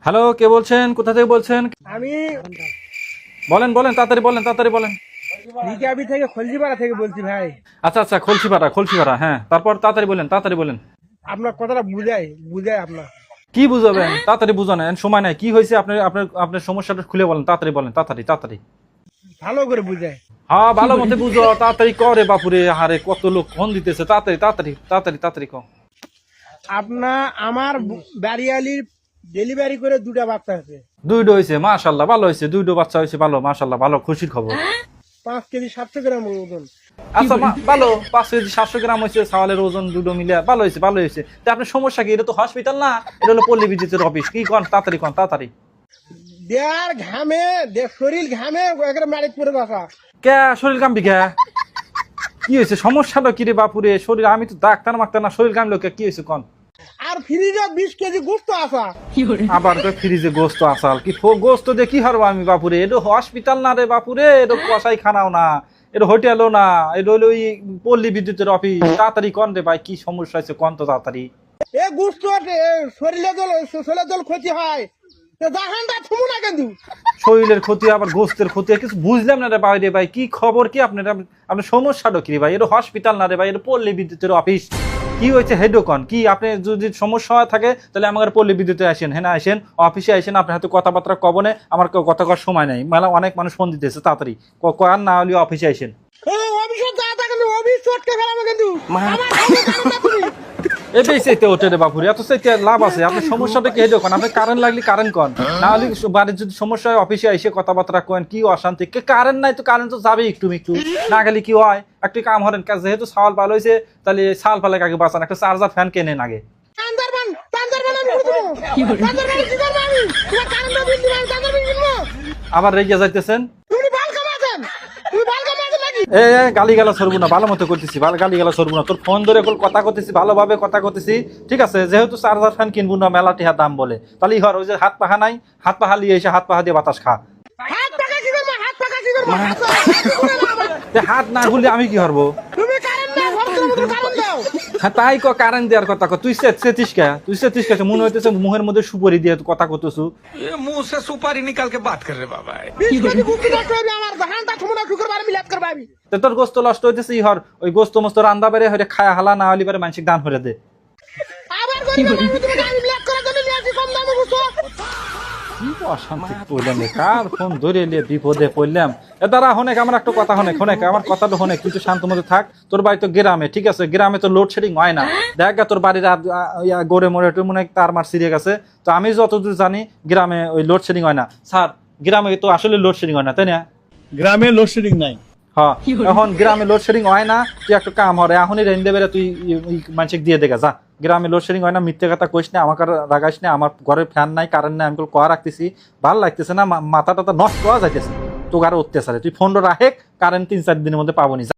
Hello, কে বলছেন? কোথা থেকে বলছেন? আমি বলেন বলেন, তাড়াতাড়ি বলেন। রিকাবি থেকে খলজিপাড়া থেকে বলছি ভাই। আচ্ছা, খলসিপাড়া, হ্যাঁ। তারপর তাড়াতাড়ি বলেন। আপনার কথাটা বুঝাই আপনার। কি বুঝাবেন? তাড়াতাড়ি বুঝান, সময় নাই। কি হয়েছে? আপনার সমস্যাটা খুলে বলেন, তাড়াতাড়ি। ভালো করে বুঝাই। হ্যাঁ, ভালো মতে বুঝো, তাড়াতাড়ি করে বাপুরে। হারে কত লোক ফোন দিতেছে, তাড়াতাড়ি কর। আমার বাড়িয়ালির ডেলিভারি করে 2টা বাচ্চা আছে। দুইটো হয়েছে, মাশাআল্লাহ, ভালো হয়েছে। দুইটো বাচ্চা হয়েছে, ভালো, মাশাআল্লাহ, ভালো, খুশির খবর। 5 কেজি 700 গ্রাম ওজন। আচ্ছা, ভালো। 5 কেজি 700 গ্রাম হয়েছে, চাওয়ালের ওজন দুটো মিলে ভালো হয়েছে। তা আপনার সমস্যা কি? এটা তো হসপিটাল না, এটা হলো পল্লী বিদ্যুতের অফিস। কি কন? তাড়াতাড়ি। শরীর ঘামে একবারে মারিত পড়ে বাসা। কে শরীর কামবি কে? কি হয়েছে? সমস্যাটা কি রে বাপুরে? শরীর, আমি তো ডাক্তার মাক্তার না, শরীর কামলো কে? কি হয়েছে কন? আর ফ্রিজে 20 কেজি গোস্ত আসা। আবার তো ফ্রিজে গোস্ত আসাল? কি গোস্ত দিয়ে কি হারবো আমি বাপুরে? এটা হসপিটাল না রে বাপুরে, এটা কষাই খানাও না, এটা হোটেলও না, এটা হলো ওই পল্লী বিদ্যুতের অফিস। তাড়াতাড়ি কন রে ভাই, কি সমস্যা হয়েছে কন তো তাড়াতাড়ি। এ গোস্ত শরীরে জল ক্ষতি হয়। জাহানটা থুমু না কিন্তু। শরীরের ক্ষতি আবার গোস্তের ক্ষতি, কিছু বুঝলাম না রে ভাই। রে ভাই, কি খবর? কি আপনার সমস্যাটা কি রে ভাই? এটা হসপিটাল না রে ভাই, এটা পল্লী বিদ্যুতের অফিস। কি হয়েছে হেডোকন? কি আপনি যদি সমস্যা থাকে তাহলে আমাদের পল্লী বিদ্যুতে আসেন, হ্যাঁ না, আসেন অফিসে, আসেন। আপনার হাতে কথাবার্তা কবনে, আমার কথা করার সময় নেই। মানে অনেক মানুষ ফোন দিতেছে, তাড়াতাড়ি কয়ার না হলে অফিসে আসেন। এই বেশিতে ওঠে রে বাপুরে, এত চাইতে লাভ আছে? আপনার সমস্যাটা কি হেডোকন? আপনার কারেন্ট লাগলে কারেন্ট কন, না হলে বাড়ির যদি সমস্যা হয় অফিসে এসে কথাবার্তা কেন। কি অশান্তি? কারেন্ট নাই তো কারেন্ট তো যাবে একটু না গেলে কি হয়? একটু কাম হরেন কাজ, যেহেতু সাল ভালো হয়েছে, তাহলে সাল ফালে আগে বাঁচান, একটা চার্জার ফ্যান কেনেন আগে। আবার রেগে যাইতেছেন? গালি গালা সরবো না, ভালো মতো করতেছি, গালি গালা সরবো না। তোর ফোন ধরে কথা করতেছি, ভালোভাবে কথা করতেছি, ঠিক আছে? যেহেতু চার্জার ফ্যান কিনবো না, মেলা টিহা দাম বলে, তাহলে ইহর ওই যে হাত পাহা নাই, হাত পাহা লিয়ে এসে হাত পাহা দিয়ে বাতাস খা। হাত না গুলি আমি কি হরবো? হ্যাঁ, তাই কারেন্ট দেওয়ার কথা ক। তুই সেতিস কে? মনে হইতেছে মুহের মধ্যে সুপারি দিয়ে কথা করতেছু। मुंह से सुपारी निकाल के बात कर रहे बाबा। তোর গোস্ত নষ্ট হইতেছে, ইহর ওই গোস্ত মস্ত রান্দা বেড়ে হইতে খায়া হালা, না হলে মানসিক দান হয়ে দে। অশান্তি পড়লাম, কার ফোন ধরে নিয়ে বিপদে পড়লাম। দাঁড়া, হনেক আমার একটা কথা, হনেক আমার কথাটা হনেক, কিন্তু শান্ত মতো থাক। তোর বাড়ি তো গ্রামে, ঠিক আছে? গ্রামে তো লোডশেডিং হয় না। দেখ তোর বাড়ির গড়ে মরে মনে হয় তার মার সিরিয়ে গেছে। তো আমি যতদূর জানি গ্রামে ওই লোডশেডিং হয় না। স্যার, গ্রামে তো আসলে লোডশেডিং হয় না, তাই না? গ্রামে লোডশেডিং নাই। হ্যাঁ, এখন গ্রামে লোডশেডিং হয় না। তুই একটা কাম হরে, এখনই রেন্দে বেড়ে তুই মানুষকে দিয়ে দেখা যা। গ্রামে লোডশেডিং হয় না, মিথ্যে কথা কইস না, আমাকে রাগাইস না। আমার ঘরে ফ্যান নাই, কারেন্ট নাই, আমি কোয়া রাখতেছি, ভাল লাগতেছে না, মাথা টাথা নষ্ট হওয়া যাইতেছে তো, আরো অত্যাচারে। তুই ফোন রাখে, কারেন্ট 3-4 দিনের মধ্যে পাবো নি।